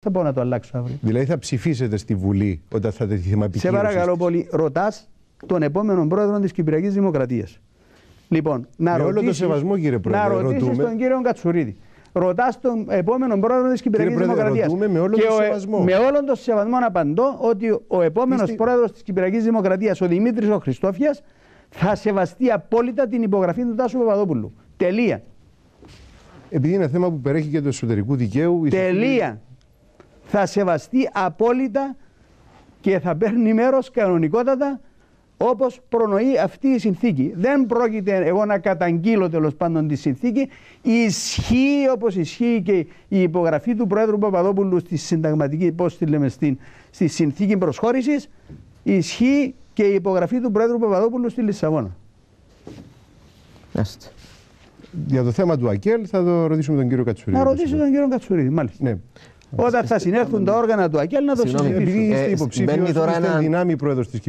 Θα πάω να το αλλάξω αύριο. Δηλαδή θα ψηφίσετε στη Βουλή όταν θα τεθεί θέμα επικύρωσης? Σε παρακαλώ πολύ, ρωτάς τον επόμενο πρόεδρο της Κυπριακής Δημοκρατίας. Λοιπόν, με όλο το σεβασμό, κύριε Πρόεδρε, να ρωτήσεις τον κύριο Κατσουρίδη. Ρωτάς τον επόμενο πρόεδρο της Κυπριακής Δημοκρατίας. Ρωτούμε με όλο το σεβασμό. Με όλο το σεβασμό απαντώ ότι ο επόμενος πρόεδρος της Κυπριακής Δημοκρατίας, ο Δημήτρης ο Χριστόφιας, θα σεβαστεί απόλυτα την υπογραφή του Τάσου Παπαδόπουλου. Τελεία. Επειδή είναι θέμα που περιέχει και του εσωτερικού δικαίου. Τελεία. Θα σεβαστεί απόλυτα και θα παίρνει μέρος κανονικότατα όπως προνοεί αυτή η συνθήκη. Δεν πρόκειται εγώ να καταγγείλω τέλος πάντων τη συνθήκη. Ισχύει όπως ισχύει και η υπογραφή του Πρόεδρου Παπαδόπουλου στη συνταγματική, πώς τη λέμε, στη συνθήκη προσχώρησης. Ισχύει και η υπογραφή του Πρόεδρου Παπαδόπουλου στη Λισαβόνα. Για το θέμα του ΑΚΕΛ θα το ρωτήσουμε τον κύριο Κατσουρίδη. Να ρωτήσω τον κύριο Κατσουρίδη, μάλιστα. Ναι. Όταν θα συνέλθουν τα όργανα του ΑΚΕΛ να το συζητήσουμε. Επειδή είστε υποψήφιος, είστε δυνάμει πρόεδρος της